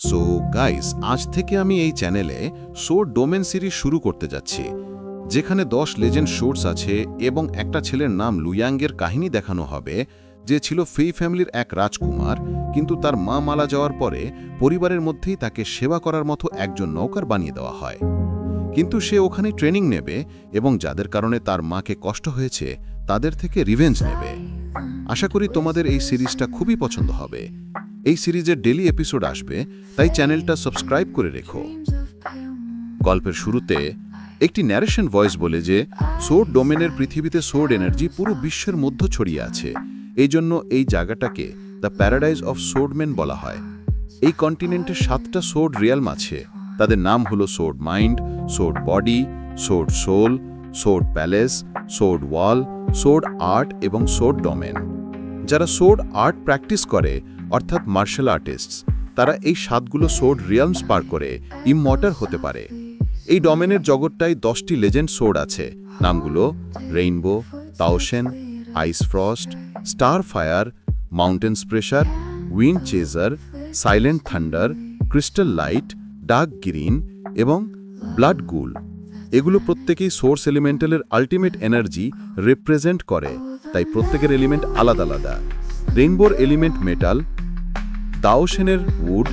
So guys, আজ থেকে আমি এই চ্যানেলে সোর ডোমেন সিরিজ শুরু করতে যাচ্ছি, যেখানে 10 লেজেন্ড সোর্স আছে এবং একটা ছেলের নাম লুয়াংয়ের কাহিনী দেখানো হবে, যে ছিল ফেই ফ্যামিলির এক রাজকুমার, কিন্তু তার মা মারা যাওয়ার পরে পরিবারের মধ্যেই তাকে সেবা করার মতো একজন নৌকার বানিয়ে দেওয়া হয়। কিন্তু সে ওখানে ট্রেনিং নেবে এবং যাদের কারণে তার মাকে কষ্ট হয়েছে তাদের থেকে রিভেঞ্জ নেবে। আশা করি তোমাদের এই সিরিজটা খুবই পছন্দ হবে। এই সিরিজের ডেইলি এপিসোড আসবে, তাই চ্যানেলটা সাবস্ক্রাইব করে রেখো। গল্পের শুরুতে একটি ন্যারেশন ভয়েস বলে যে সোর্ড ডোমেনের পৃথিবীতে সোর্ড এনার্জি পুরো বিশ্বের মধ্যে ছড়িয়ে আছে, এই জন্য এই জায়গাটাকে দ্য প্যারাডাইজ অফ সোর্ডম্যান বলা হয়। এই কন্টিনেন্টে 7টা সোর্ড রিয়ালম আছে। তাদের নাম হলো sword mind, sword body, sword soul, sword palace, sword wall, sword art এবং সোর্ড ডোমেন। যারা সোর্ড আর্ট প্র্যাকটিস করে, অর্থাৎ মার্শাল আর্টিস্টস, তারা এই 7গুলো সোর্ড রিয়ালমস পার করে ইমমর্টাল হতে পারে। এই ডোমেনের জগৎটায় 10টি লেজেন্ড সোর্ড আছে। নামগুলো rainbow, Taoshen, ice frost, star fire, mountains pressure, wind chaser, silent thunder, crystal light, dark green এবং ব্লাড গুল। এগুলো প্রত্যেকেই সোর্স এলিমেন্টালের আলটিমেট এনার্জি রিপ্রেজেন্ট করে, তাই প্রত্যেকের এলিমেন্ট আলাদা আলাদা। রেইনবোর এলিমেন্ট মেটাল, তাওশেনের উড,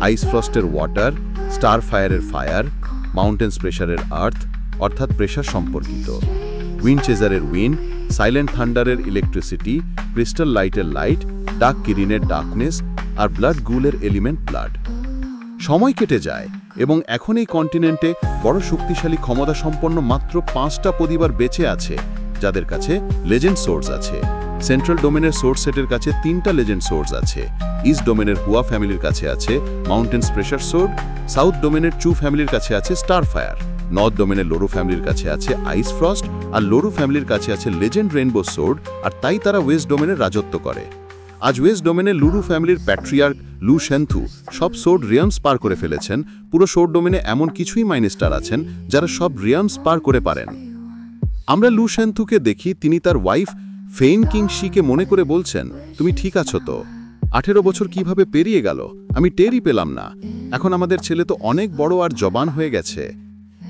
আইস ফ্রস্টের ওয়াটার, স্টার ফায়ারের ফায়ার, মাউন্টেন্স প্রেশারের আর্থ অর্থাৎ প্রেশার সম্পর্কিত, উইন্ড চেজারের উইন্ড, সাইলেন্ট থান্ডারের ইলেকট্রিসিটি, ক্রিস্টাল লাইটের লাইট, ডার্ক গ্রিনের ডার্কনেস আর ব্লাড গুলের এলিমেন্ট ব্লাড। সময় কেটে যায় এবং এখন এই কন্টিনেন্টে বড় শক্তিশালী ক্ষমতা সম্পন্ন মাত্র 5টা পরিবার বেঁচে আছে, যাদের কাছে লেজেন্ড সোর্স আছে। সেন্ট্রাল ডোমেনের সোর্স সেটের কাছে 3টা লেজেন্ড সোর্স আছে। ইস্ট ডোমেনের হুয়া ফ্যামিলির কাছে আছে মাউন্টেন্স প্রেশার সোর্ড, সাউথ ডোমেনের চু ফ্যামিলির কাছে আছে স্টার ফায়ার, নর্থ ডোমেনের লোরো ফ্যামিলির কাছে আছে আইস ফ্রস্ট, আর লোরো ফ্যামিলির কাছে আছে লেজেন্ড রেইনবো সোর্ড, আর তাই তারা ওয়েস্ট ডোমেনের রাজত্ব করে। আজ ওয়েস্ট ডোমেনের লুরু ফ্যামিলির প্যাট্রিয়ার্ক লু শেনথু সব সোর্ড রিয়ামস পার করে ফেলেছেন। পুরো সোর্ড ডোমেনে এমন কিছুই মাইনেস্টার আছেন যারা সব রিয়ামস পার করে পারেন। আমরা লু শেনথুকে দেখি, তিনি তার ওয়াইফ ফেইন কিং শিকে মনে করে বলছেন, তুমি ঠিক আছো তো? 18 বছর কিভাবে পেরিয়ে গেল আমি টেরই পেলাম না। এখন আমাদের ছেলে তো অনেক বড় আর জবান হয়ে গেছে।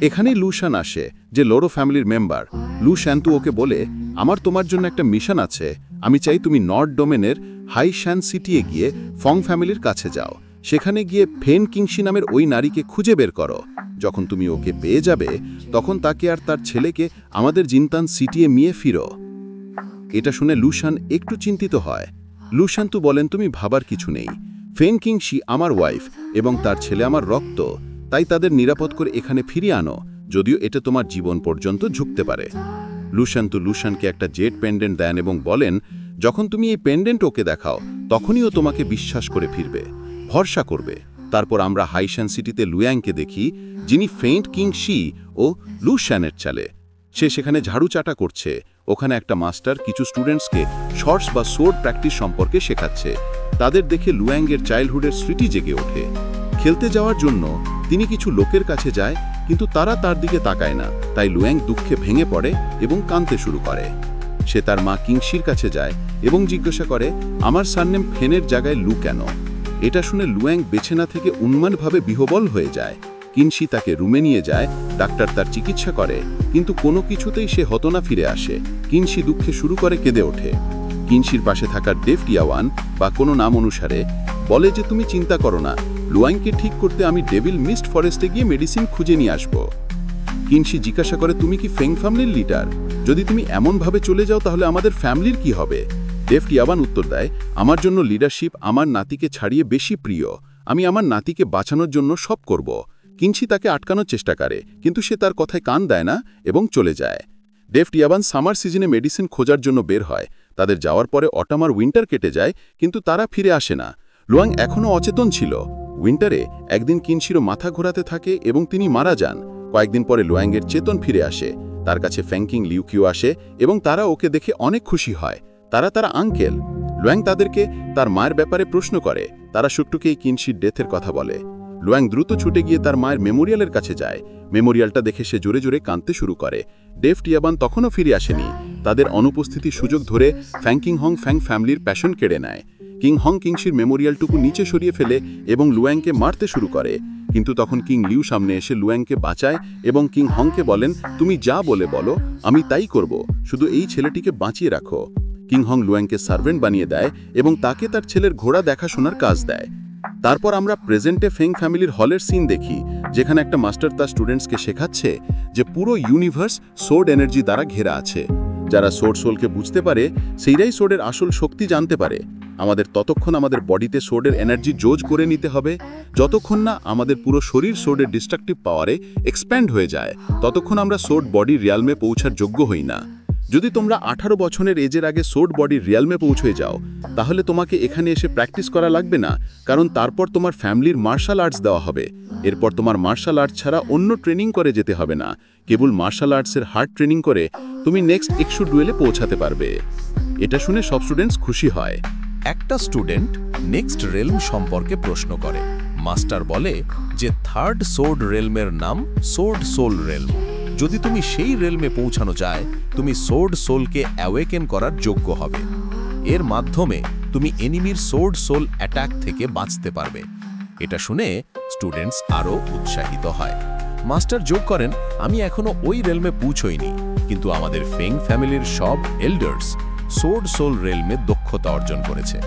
এখানেই লুশান আসে, যে লোরো ফ্যামিলির মেম্বার। লু শেনথু ওকে বলে, আমার তোমার জন্য একটা মিশন আছে। আমি চাই তুমি নর্থ ডোমেনের হাই শ্যান সিটিয়ে গিয়ে ফং ফ্যামিলির কাছে যাও। সেখানে গিয়ে ফেন কিংশি নামের ওই নারীকে খুঁজে বের করো। যখন তুমি ওকে পেয়ে যাবে, তখন তাকে আর তার ছেলেকে আমাদের জিনতান সিটিয়ে নিয়ে ফিরো। এটা শুনে লুশান একটু চিন্তিত হয়। লু শেনথু বলেন, তুমি ভাবার কিছু নেই। ফেন কিংশি আমার ওয়াইফ এবং তার ছেলে আমার রক্ত, তাই তাদের নিরাপদ করে এখানে ফিরিয়ে আনো, যদিও এটা তোমার জীবন পর্যন্ত ঝুঁকতে পারে। লু শেনথু লুশানকে একটা জেড পেন্ডেন্ট দেন এবং বলেন, যখন তুমি এই পেন্ডেন্ট ওকে দেখাও, তখনই ও তোমাকে বিশ্বাস করে ফিরবে, ভরসা করবে। তারপর আমরা হাইশ্যান সিটিতে লুয়াংকে দেখি, যিনি ফেইন্ট কিং শি ও লুশানের চালে। সে সেখানে ঝাড়ু চাটা করছে। ওখানে একটা মাস্টার কিছু স্টুডেন্টসকে শর্টস বা সোর্ড প্র্যাকটিস সম্পর্কে শেখাচ্ছে। তাদের দেখে লুয়াংয়ের চাইল্ডহুডের স্মৃতি জেগে ওঠে। খেলতে যাওয়ার জন্য তিনি কিছু লোকের কাছে যায়, কিন্তু তারা তার দিকে তাকায় না। তাই লুয়াং দুঃখে ভেঙে পড়ে এবং কাঁদতে শুরু করে। সে তার মা কিংশির কাছে যায় এবং জিজ্ঞাসা করে, আমার সারনেম ফেনের জায়গায় লু কেন? এটা শুনে লুয়াং বেছে না থেকে উন্মাদভাবে বিহ্বল হয়ে যায়। কিংশি তাকে রুমে নিয়ে যায়। ডাক্তার তার চিকিৎসা করে, কিন্তু কোনো কিছুতেই সে হতনা ফিরে আসে। কিংশি দুঃখে শুরু করে কেঁদে ওঠে। কিংশির পাশে থাকা ডেভ টিয়াওয়ান বা কোনো নাম অনুসারে বলে যে, তুমি চিন্তা করো না, লুয়াংকে ঠিক করতে আমি ডেভিল মিস্ট ফরেস্টে গিয়ে মেডিসিন খুঁজে নিয়ে আসব। কিংশি জিজ্ঞাসা করে, তুমি কি ফেং ফ্যামিলির লিডার? যদি তুমি এমনভাবে চলে যাও, তাহলে আমাদের ফ্যামিলির কি হবে? ডেভ টিয়াওয়ান উত্তর দেয়, আমার জন্য লিডারশিপ আমার নাতিকে ছাড়িয়ে বেশি প্রিয়। আমি আমার নাতিকে বাঁচানোর জন্য সব করব। কিংশি তাকে আটকানোর চেষ্টা করে, কিন্তু সে তার কথায় কান দেয় না এবং চলে যায়। ডেভ টিয়াওয়ান সামার সিজনে মেডিসিন খোঁজার জন্য বের হয়। তাদের যাওয়ার পরে অটাম আর উইন্টার কেটে যায়, কিন্তু তারা ফিরে আসে না। লুয়াং এখনও অচেতন ছিল। উইন্টারে একদিন কিংশিরও মাথা ঘোরাতে থাকে এবং তিনি মারা যান। কয়েকদিন পরে লুয়াংয়ের চেতন ফিরে আসে। তার কাছে ফ্যাংকিং লিউকিউ আসে এবং তারা ওকে দেখে অনেক খুশি হয়। তারা আঙ্কেল। লুয়াং তাদেরকে তার মায়ের ব্যাপারে প্রশ্ন করে। তারা শুকটুকেই কিংশির ডেথের কথা বলে। লুয়াং দ্রুত ছুটে গিয়ে তার মায়ের মেমোরিয়ালের কাছে যায়। মেমোরিয়ালটা দেখে সে জোরে জোরে কাঁদতে শুরু করে। ডেভ টিয়াবান তখনও ফিরে আসেনি। তাদের অনুপস্থিতির সুযোগ ধরে ফ্যাংকিং হং ফ্যাং ফ্যামিলির প্যাশন কেড়ে নেয়। কিং হং কিংশির মেমোরিয়ালটুকু নিচে সরিয়ে ফেলে এবং লুয়াংকে মারতে শুরু করে, কিন্তু তখন কিং লিউ সামনে এসে লুয়াংকে বাঁচায় এবং কিং হংকে বলেন, তুমি যা বলে বলো, আমি তাই করব, শুধু এই ছেলেটিকে বাঁচিয়ে রাখো। কিং হং লুয়াংকে সার্ভেন্ট বানিয়ে দেয় এবং তাকে তার ছেলের ঘোড়া দেখাশোনার কাজ দেয়। তারপর আমরা প্রেজেন্টে ফেং ফ্যামিলির হলের সিন দেখি, যেখানে একটা মাস্টার তার স্টুডেন্টসকে শেখাচ্ছে যে পুরো ইউনিভার্স সোর্ড এনার্জি দ্বারা ঘেরা আছে। যারা সোর্ড সোলকে বুঝতে পারে সেইরাই সোর্ডের আসল শক্তি জানতে পারে। আমাদের ততক্ষণ আমাদের বডিতে সোর্ডের এনার্জি যোজ করে নিতে হবে, যতক্ষণ না আমাদের পুরো শরীর সোর্ডের ডিস্ট্রাকটিভ পাওয়ারে এক্সপ্যান্ড হয়ে যায়, ততক্ষণ আমরা সোর্ড বডি রিয়ালমে পৌঁছার যোগ্য হই না। যদি তোমরা 18 বছরের এজের আগে সোর্ড বডির রিয়ালমে পৌঁছে যাও, তাহলে তোমাকে এখানে এসে প্র্যাকটিস করা লাগবে না, কারণ তারপর তোমার ফ্যামিলির মার্শাল আর্টস দেওয়া হবে। এরপর তোমার মার্শাল আর্টস ছাড়া অন্য ট্রেনিং করে যেতে হবে না, কেবল মার্শাল আর্টসের হার্ড ট্রেনিং করে তুমি নেক্সট এক্সু ডুয়েলে পৌঁছাতে পারবে। এটা শুনে সব স্টুডেন্টস খুশি হয়। একটা স্টুডেন্ট নেক্সট রেলম সম্পর্কে প্রশ্ন করে। মাস্টার বলে যে থার্ড সোর্ড রেলমের নাম সোর্ড সোল রেলম। যদি তুমি সেই রেলমে পৌঁছানো যায়, তুমি সোর্ড সোলকে অ্যাওয়েকেন করার যোগ্য হবে। এর মাধ্যমে তুমি এনিমির সোর্ড সোল অ্যাটাক থেকে বাঁচতে পারবে। এটা শুনে স্টুডেন্টস আরও উৎসাহিত হয়। মাস্টার যোগ করেন, আমি এখনো ওই রেলমে পৌঁছইনি, কিন্তু আমাদের ফেং ফ্যামিলির সব এল্ডার্স সোর্ড সোল রেলমে দক্ষতা অর্জন করেছে।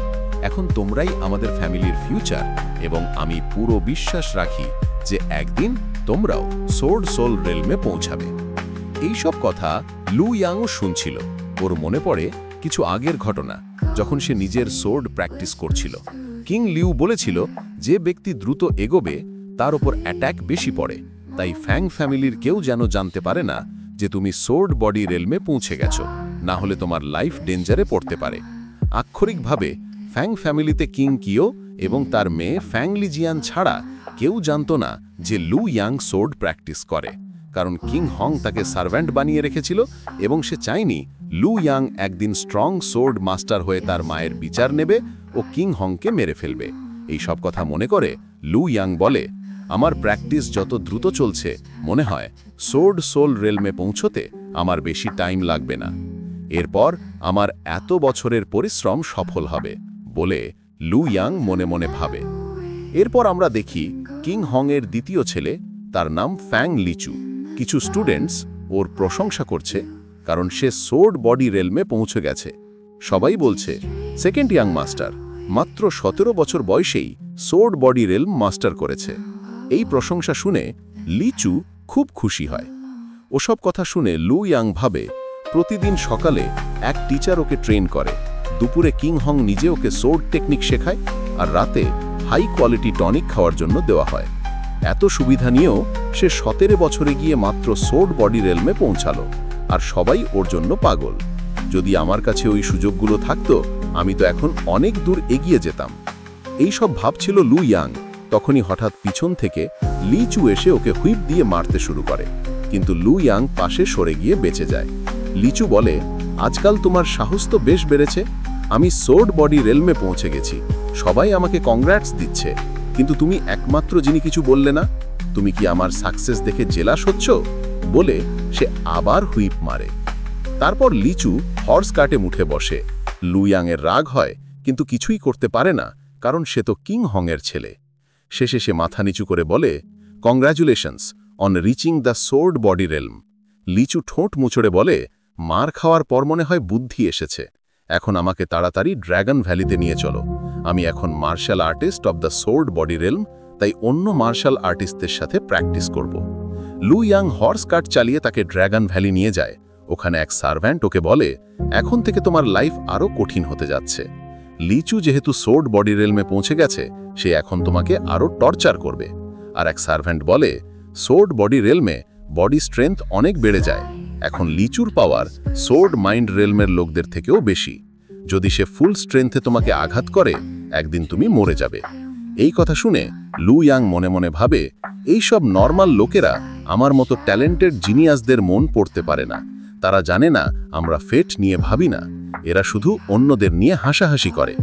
এখন তোমরাই আমাদের ফ্যামিলির ফিউচার, এবং আমি পুরো বিশ্বাস রাখি যে একদিন তোমরাও সোর্ড সোল রেলমে পৌঁছাবে। এইসব কথা লু ইয়াংও শুনছিল। ওর মনে পড়ে কিছু আগের ঘটনা, যখন সে নিজের সোর্ড প্র্যাকটিস করছিল। কিং লিউ বলেছিল যে ব্যক্তি দ্রুত এগোবে তার ওপর অ্যাট্যাক বেশি পড়ে, তাই ফ্যাং ফ্যামিলির কেউ যেন জানতে পারে না যে তুমি সোর্ড বডি রেলমে পৌঁছে গেছো, না হলে তোমার লাইফ ডেঞ্জারে পড়তে পারে। আক্ষরিকভাবে ফ্যাং ফ্যামিলিতে কিং কিও এবং তার মেয়ে ফ্যাং লিজিয়ান ছাড়া কেউ জানত না যে লু ইয়াং সোর্ড প্র্যাকটিস করে, কারণ কিং হং তাকে সার্ভ্যান্ট বানিয়ে রেখেছিল এবং সে চায়নি লু ইয়াং একদিন স্ট্রং সোর্ড মাস্টার হয়ে তার মায়ের বিচার নেবে ও কিং হংকে মেরে ফেলবে। এই সব কথা মনে করে লু ইয়াং বলে, আমার প্র্যাকটিস যত দ্রুত চলছে, মনে হয় সোর্ড সোল রেলমে পৌঁছতে আমার বেশি টাইম লাগবে না। এরপর আমার এত বছরের পরিশ্রম সফল হবে বলে লু ইয়াং মনে মনে ভাবে। এরপর আমরা দেখি কিং হং এর দ্বিতীয় ছেলে, তার নাম ফ্যাং লিচু। কিছু স্টুডেন্টস ওর প্রশংসা করছে কারণ সে সোর্ড বডি রেলমে পৌঁছে গেছে। সবাই বলছে, সেকেন্ড ইয়াং মাস্টার মাত্র 17 বছর বয়সেই সোর্ড বডি রেলম মাস্টার করেছে। এই প্রশংসা শুনে লিচু খুব খুশি হয়। ওসব কথা শুনে লু ইয়াং ভাবে, প্রতিদিন সকালে এক টিচার ওকে ট্রেন করে, দুপুরে কিং হং নিজে ওকে সোর্ড টেকনিক শেখায়, আর রাতে হাই কোয়ালিটি টনিক খাওয়ার জন্য দেওয়া হয়। এত সুবিধা নিয়েও সে 17 বছরে গিয়ে মাত্র সোর্ড বডি রেলমে পৌঁছালো, আর সবাই ওর জন্য পাগল। যদি আমার কাছে ওই সুযোগগুলো থাকতো, আমি তো এখন অনেক দূর এগিয়ে যেতাম। এই সব ভাবছিল লু ইয়াং, তখনই হঠাৎ পিছন থেকে লিচু এসে ওকে হুইপ দিয়ে মারতে শুরু করে, কিন্তু লু ইয়াং পাশে সরে গিয়ে বেঁচে যায়। লিচু বলে, আজকাল তোমার সাহস তো বেশ বেড়েছে, আমি সোর্ড বডি রেলমে পৌঁছে গেছি, সবাই আমাকে কংগ্রাটস দিচ্ছে, কিন্তু তুমি একমাত্র যিনি কিছু বললে না, তুমি কি আমার সাকসেস দেখে জেলাস হচ্ছ? বলে সে আবার হুইপ মারে। তারপর লিচু হর্স কাটে উঠে বসে। লু ইয়াং এর রাগ হয়, কিন্তু কিছুই করতে পারে না, কারণ সে তো কিং হং এর ছেলে। শেষে সে মাথা নিচু করে বলে, congratulations on reaching the sword body realm. লিচু ঠোঁট মুচড়ে বলে, মার খাওয়ার পর মনে হয় বুদ্ধি এসেছে, এখন আমাকে তাড়াতাড়ি ড্র্যাগন ভ্যালিতে নিয়ে চলো। আমি এখন martial artist of the sword body realm, তাই অন্য মার্শাল আর্টিস্টদের সাথে প্র্যাকটিস করব। লু ইয়াং হর্স কাট চালিয়ে তাকে ড্র্যাগন ভ্যালি নিয়ে যায়। ওখানে এক সার্ভ্যান্ট ওকে বলে, এখন থেকে তোমার লাইফ আরও কঠিন হতে যাচ্ছে। লিচু যেহেতু সোর্ড বডি রেলমে পৌঁছে গেছে, সে এখন তোমাকে আরও টর্চার করবে। আর এক সার্ভ্যান্ট বলে, সোর্ড বডি রেলমে বডি স্ট্রেংথ অনেক বেড়ে যায়, এখন লিচুর পাওয়ার সোর্ড মাইন্ড রেলমের লোকদের থেকেও বেশি। যদি সে ফুল স্ট্রেংথে তোমাকে আঘাত করে, একদিন তুমি মরে যাবে। এই কথা শুনে লু ইয়াং মনে মনে ভাবে, এই সব নর্মাল লোকেরা আমার মতো ট্যালেন্টেড জিনিয়াসদের মন পড়তে পারে না। তারা জানে না আমরা ফেট নিয়ে ভাবি না, এরা শুধু অন্যদের নিয়ে হাসাহাসি করে।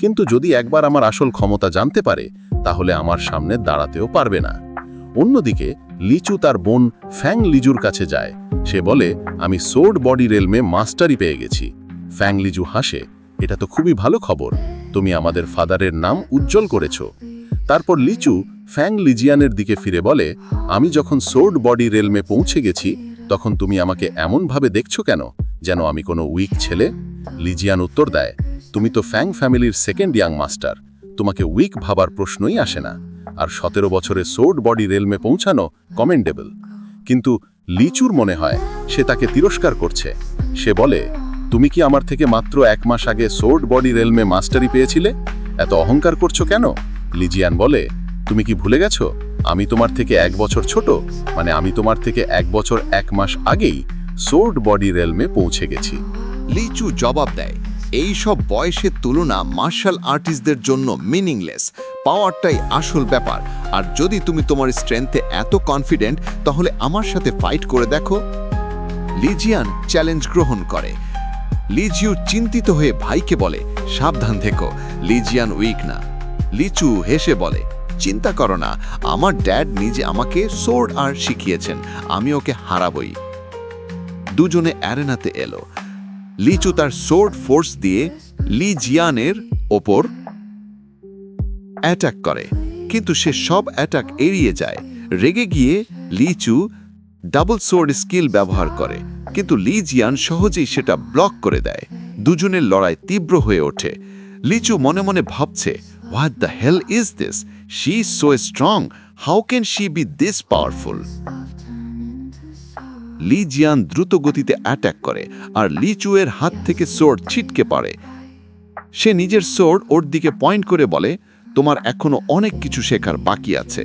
কিন্তু যদি একবার আমার আসল ক্ষমতা জানতে পারে, তাহলে আমার সামনে দাঁড়াতেও পারবে না। অন্যদিকে লিচু তার বোন ফ্যাং লিজুর কাছে যায়। সে বলে, আমি সোর্ড বডি রেলমে মাস্টারি পেয়ে গেছি। ফ্যাং লিজু হাসে, এটা তো খুবই ভালো খবর, তুমি আমাদের ফাদারের নাম উজ্জ্বল করেছ। তারপর লিচু ফ্যাং লিজিয়ানের দিকে ফিরে বলে, আমি যখন সোর্ড বডি রেলমে পৌঁছে গেছি তখন তুমি আমাকে এমনভাবে দেখছো কেন, যেন আমি কোনো উইক ছেলে? লিজিয়ান উত্তর দেয়, তুমি তো ফ্যাং ফ্যামিলির সেকেন্ড ইয়াং মাস্টার, তোমাকে উইক ভাবার প্রশ্নই আসে না। আর 17 বছরে সোর্ড বডি রেলমে পৌঁছানো কমেন্ডেবল। কিন্তু লিচুর মনে হয় সে তাকে তিরস্কার করছে। সে বলে, তুমি কি আমার থেকে মাত্র 1 মাস আগে সোর্ড বডি রেলমে মাস্টারি পেয়েছিলে? এত অহংকার করছো কেন? লিজিয়ান বলে, তুমি কি ভুলে গেছো আমি তোমার থেকে 1 বছর ছোট, মানে আমি তোমার থেকে 1 বছর 1 মাস আগেই সোর্ড বডি রেলমে পৌঁছে গেছি। লিচু জবাব দেয়, এই সব বয়সের তুলনা মার্শাল আর্টিস্টদের জন্য মিনিংলেস। পাওয়ারটাই আসল ব্যাপার। আর যদি তুমি তোমার স্ট্রেংথে এত কনফিডেন্ট, তাহলে আমার সাথে ফাইট করে দেখো। লিজিয়ান চ্যালেঞ্জ গ্রহণ করে। লিজিউ চিন্তিত হয়ে ভাইকে বলে, সাবধান থেকো, লিজিয়ান উইক না। লিচু হেসে বলে, চিন্তা করো না, আমার ড্যাড নিজে আমাকে সোর্ড আর্ট শিখিয়েছেন, আমি ওকে হারাবই। দুজনে অ্যারেনাতে এলো। লিচু তার সোর্ড ফোর্স দিয়ে লিজিয়ানের ওপর অ্যাটাক করে, কিন্তু সে সব অ্যাটাক এড়িয়ে যায়। রেগে গিয়ে লিচু ডাবল সোর্ড স্কিল ব্যবহার করে, কিন্তু লিজিয়ান সহজেই সেটা ব্লক করে দেয়। দুজনের লড়াই তীব্র হয়ে ওঠে। লিচু মনে মনে ভাবছে, what the hell is this? She is so strong, how can she be this powerful? লিজিয়ান দ্রুত গতিতে অ্যাটাক করে, আর লিচুয়ের হাত থেকে সোর্ড ছিটকে পড়ে। সে নিজের সোর্ড ওর দিকে পয়েন্ট করে বলে, তোমার এখনো অনেক কিছু শেখার বাকি আছে।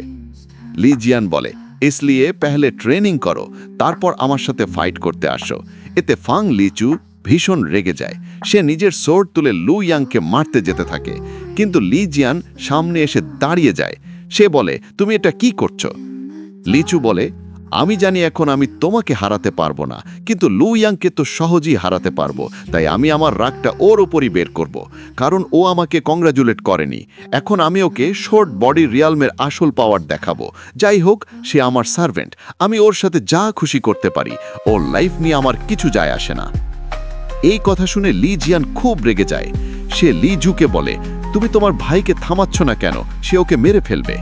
লিজিয়ান বলে, इसलिए पहले ট্রেনিং করো, তারপর আমার সাথে ফাইট করতে আসো। এতে ফাং লিচু ভীষণ রেগে যায়। সে নিজের সোর্ড তুলে লু ইয়াংকে মারতে যেতে থাকে, কিন্তু লিজিয়ান সামনে এসে দাঁড়িয়ে যায়। সে বলে, তুমি এটা কি করছো? লিচু বলে, আমি জানি এখন আমি তোমাকে হারাতে পারবো না, কিন্তু লু ইয়াংকে তো সহজেই হারাতে পারবো। তাই আমি আমার রাগটা ওর উপরই বের করব, কারণ ও আমাকে কংগ্রাচুলেট করেনি। এখন আমি ওকে শর্ট বডি রিয়ালমের আসল পাওয়ার দেখাবো। যাই হোক, সে আমার সার্ভেন্ট, আমি ওর সাথে যা খুশি করতে পারি। ওর লাইফ নিয়ে আমার কিছু যায় আসে না। এই কথা শুনে লিজিয়ান খুব রেগে যায়। সে লিজুকে বলে, তুমি তোমার ভাইকে থামাচ্ছ না কেন? সে ওকে মেরে ফেলবে।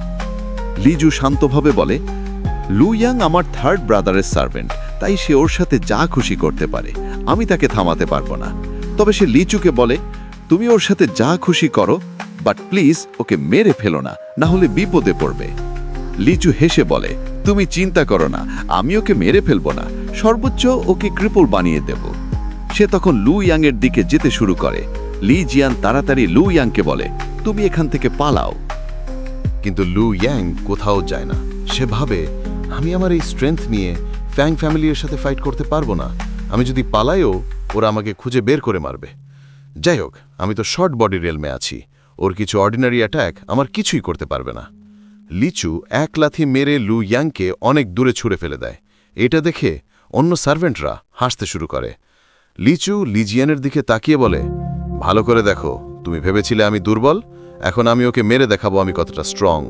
লিজু শান্তভাবে বলে, লু ইয়াং আমার থার্ড ব্রাদারের সার্ভেন্ট, তাই সে ওর সাথে যা খুশি করতে পারে, আমি তাকে থামাতে পারবো না। তবে সে লিচুকে বলে, তুমি ওর সাথে যা খুশি করো, বাট প্লিজ ওকে মেরে ফেলো না, না হলে বিপদে পড়বে। লিচু হেসে বলে, তুমি চিন্তা করো না, আমি ওকে মেরে ফেলবো না, সর্বোচ্চ ওকে ক্রিপল বানিয়ে দেব। সে তখন লু ইয়াংয়ের দিকে যেতে শুরু করে। লিজিয়ান তাড়াতাড়ি লু ইয়াংকে বলে, তুমি এখান থেকে পালাও। কিন্তু লু ইয়াং কোথাও যায় না। সে ভাবে, আমি আমার এই স্ট্রেংথ নিয়ে ফ্যাং ফ্যামিলির সাথে ফাইট করতে পারবো না। আমি যদি পালাইও, ওরা আমাকে খুঁজে বের করে মারবে। যাই হোক, আমি তো শর্ট বডি রেলমে আছি, ওর কিছু অর্ডিনারি অ্যাটাক আমার কিছুই করতে পারবে না। লিচু এক লাথি মেরে লু ইয়াংকে অনেক দূরে ছুঁড়ে ফেলে দেয়। এটা দেখে অন্য সার্ভেন্টরা হাসতে শুরু করে। লিচু লিজিয়ানের দিকে তাকিয়ে বলে, ভালো করে দেখো, তুমি ভেবেছিলে আমি দুর্বল, এখন আমি ওকে মেরে দেখাবো আমি কতটা স্ট্রং।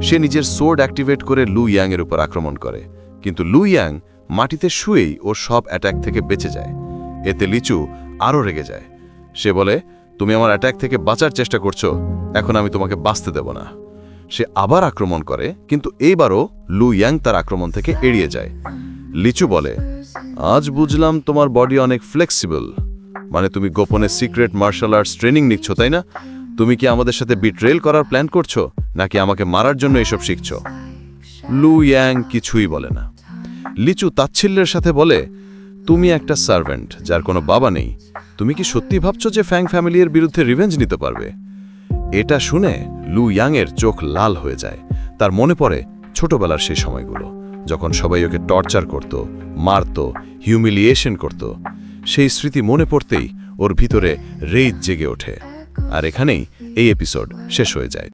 সে নিজের সোর্ড অ্যাক্টিভেট করে লু ইয়াংয়ের উপর আক্রমণ করে, কিন্তু লু ইয়াং মাটিতে শুয়েই ওর সব অ্যাটাক থেকে বেঁচে যায়। এতে লিচু আরও রেগে যায়। সে বলে, তুমি আমার অ্যাটাক থেকে বাঁচার চেষ্টা করছো, এখন আমি তোমাকে বাঁচতে দেব না। সে আবার আক্রমণ করে, কিন্তু এইবারও লু ইয়াং তার আক্রমণ থেকে এড়িয়ে যায়। লিচু বলে, আজ বুঝলাম তোমার বডি অনেক ফ্লেক্সিবল, মানে তুমি গোপনে সিক্রেট মার্শাল আর্টস ট্রেনিং নিচ্ছ, তাই না? তুমি কি আমাদের সাথে বিট্রেল করার প্ল্যান করছো, নাকি আমাকে মারার জন্য এসব শিখছো? লু ইয়াং কিছুই বলে না। লিচু তাচ্ছিল্যের সাথে বলে, তুমি একটা সার্ভেন্ট যার কোনো বাবা নেই, তুমি কি সত্যি ভাবছো যে ফ্যাং ফ্যামিলির বিরুদ্ধে রিভেঞ্জ নিতে পারবে? এটা শুনে লু ইয়াংয়ের চোখ লাল হয়ে যায়। তার মনে পড়ে ছোটবেলার সেই সময়গুলো, যখন সবাই ওকে টর্চার করত, মারত, হিউমিলিয়েশন করত। সেই স্মৃতি মনে পড়তেই ওর ভিতরে রেজ জেগে ওঠে। আর এখানেই এই এপিসোড শেষ হয়ে যায়।